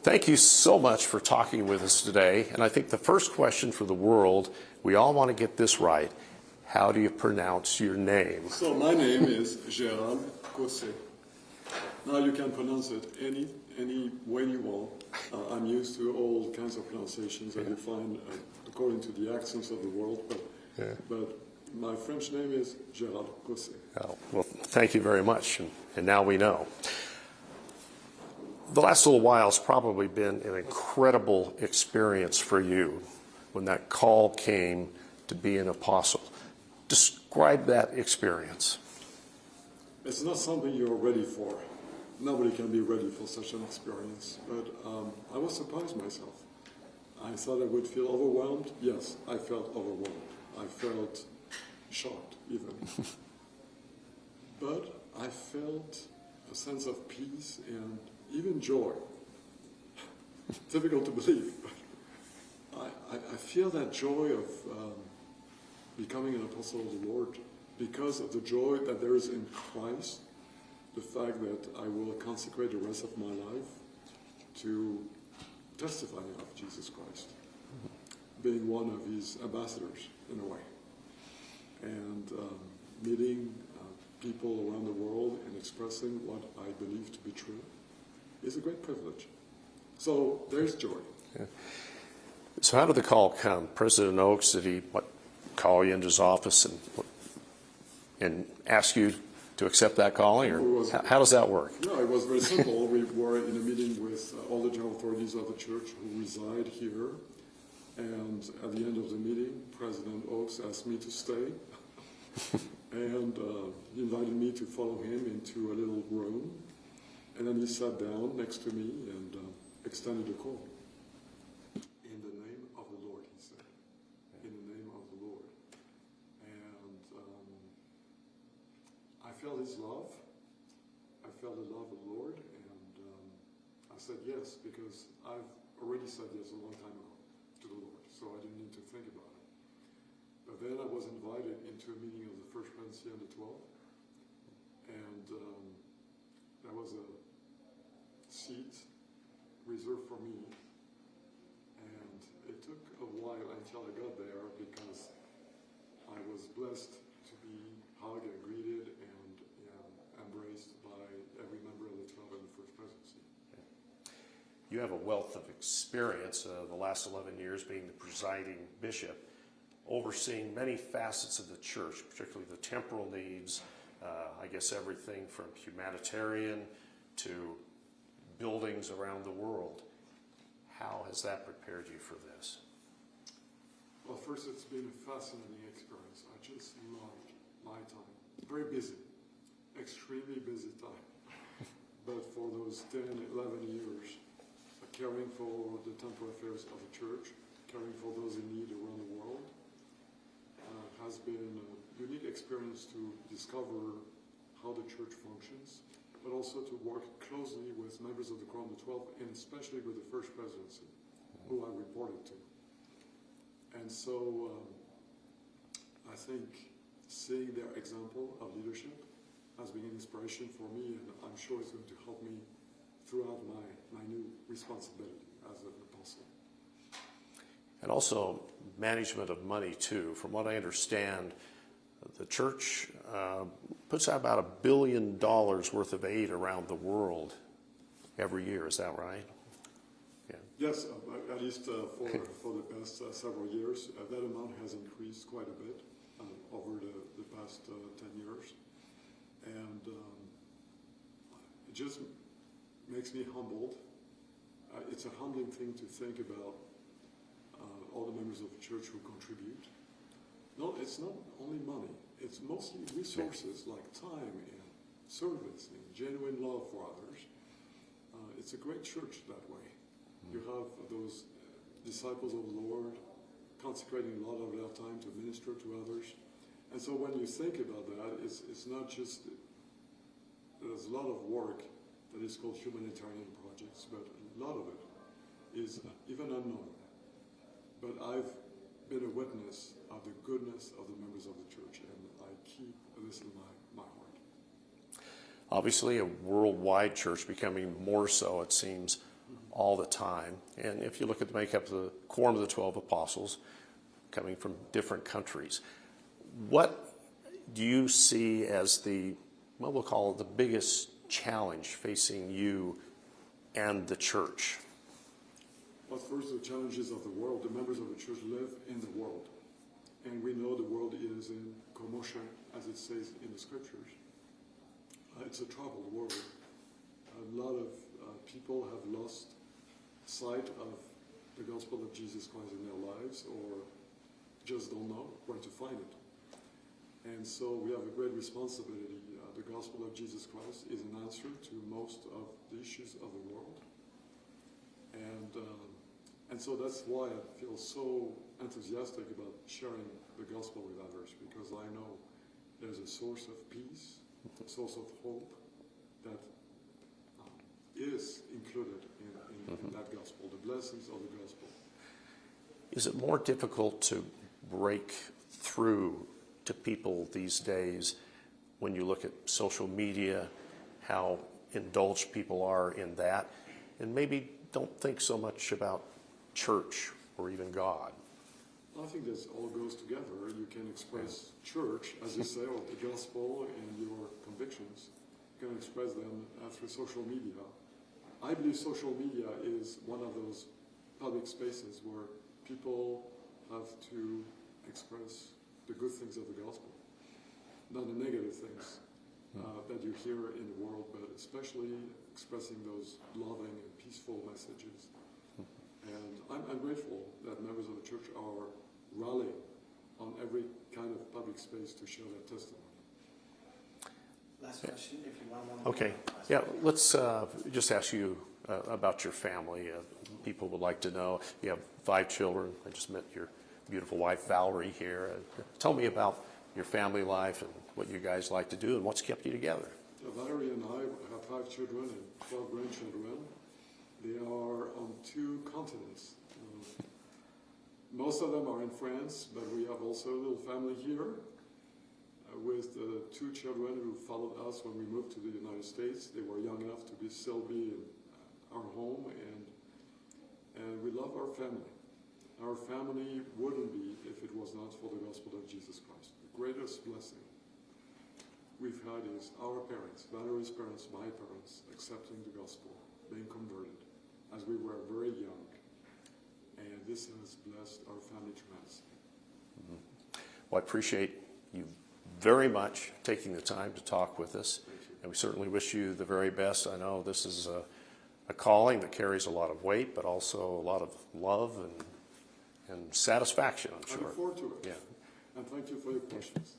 Thank you so much for talking with us today. And I think the first question for the world, we all want to get this right. How do you pronounce your name? So my name is Gérald Caussé. Now you can pronounce it any way you want. I'm used to all kinds of pronunciations that you find according to the accents of the world, but my French name is Gérald Caussé. Oh, well, thank you very much, and now we know. The last little while has probably been an incredible experience for you when that call came to be an apostle. Describe that experience. It's not something you're ready for. Nobody can be ready for such an experience, but I was surprised myself. I thought I would feel overwhelmed. Yes, I felt overwhelmed. I felt shocked even. But I felt a sense of peace and even joy. Difficult to believe, but I feel that joy of becoming an apostle of the Lord because of the joy that there is in Christ, the fact that I will consecrate the rest of my life to testifying of Jesus Christ, being one of his ambassadors in a way, and meeting people around the world and expressing what I believe to be true is a great privilege. So there's joy. Yeah. So how did the call come? President Oaks, did he call you into his office and ask you to accept that calling, or how does that work? No, it was very simple. We were in a meeting with all the general authorities of the church who reside here, and at the end of the meeting, President Oaks asked me to stay, and he invited me to follow him into a little room, and then he sat down next to me and extended a call. In the name of the Lord, he said. In the name of the Lord. And I felt his love. I felt the love of the Lord, and I said yes, because I've already said yes a long time ago to the Lord, so I didn't need to think about it. But then I was invited into a meeting of the First Presidency on the 12th, and there was a seat reserved for me, and it took a while until I got there because I was blessed to be hugged and greeted and embraced by every member of the 12 and the First Presidency. You have a wealth of experience the last 11 years being the presiding bishop, overseeing many facets of the church, particularly the temporal needs, I guess everything from humanitarian to buildings around the world. How has that prepared you for this? Well, first, it's been a fascinating experience. I just loved my time. Very busy, extremely busy time. But for those 10, 11 years, caring for the temporal affairs of the church, caring for those in need around the world, has been a unique experience to discover how the church functions, but also to work closely with members of the Quorum of the 12, and especially with the First Presidency, who I reported to. And so I think seeing their example of leadership has been an inspiration for me, and I'm sure it's going to help me throughout my new responsibility as an apostle. And also management of money too. From what I understand, the church puts out about $1 billion worth of aid around the world every year. Is that right? Yeah. Yes, at least for the past several years. That amount has increased quite a bit over the past 10 years. And it just makes me humbled. It's a humbling thing to think about all the members of the church who contribute. No, it's not only money. It's mostly resources like time and service and genuine love for others. It's a great church that way. You have those disciples of the Lord consecrating a lot of their time to minister to others. And so when you think about that, it's not just, there's a lot of work that is called humanitarian projects, but a lot of it is even unknown. But I've been a witness of the goodness of the members of the church, and I keep this in my heart. Obviously, a worldwide church, becoming more so, it seems. all the time. And if you look at the makeup of the Quorum of the 12 Apostles, coming from different countries, what do you see as the, what we'll call it, the biggest challenge facing you and the church? Well, first, the challenges of the world. The members of the church live in the world. And we know the world is in commotion, as it says in the scriptures. It's a troubled world. A lot of people have lost sight of the gospel of Jesus Christ in their lives, or just don't know where to find it. And so we have a great responsibility. The gospel of Jesus Christ is an answer to most of the issues of the world. And so that's why I feel so enthusiastic about sharing the gospel with others, because I know there's a source of peace, a source of hope that is included in that gospel, the blessings of the gospel. Is it more difficult to break through to people these days when you look at social media, how indulged people are in that, and maybe don't think so much about church or even God? I think this all goes together. You can express church, as you say, or the gospel and your convictions. You can express them through social media. I believe social media is one of those public spaces where people have to express the good things of the gospel, not the negative things that you hear in the world, but especially expressing those loving and peaceful messages. And I'm grateful that members of the church are rallying on every kind of public space to share their testimony. Last question, if you want one. Okay. Yeah, let's just ask you about your family. People would like to know. You have 5 children. I just met your beautiful wife, Valerie, here. Tell me about your family life and what you guys like to do and what's kept you together. Valerie and I have 5 children and 12 grandchildren. They are on 2 continents. Most of them are in France, but we have also a little family here with the 2 children who followed us when we moved to the United States. They were young enough to still be in our home, and we love our family. Our family wouldn't be if it was not for the gospel of Jesus Christ. The greatest blessing we've had is our parents, Valerie's parents, my parents, accepting the gospel, being converted as we were very young. And this has blessed our family tremendously. Well, I appreciate you very much taking the time to talk with us. And we certainly wish you the very best. I know this is a calling that carries a lot of weight, but also a lot of love and satisfaction, I'm sure. I look forward to it. Yeah. And thank you for your questions.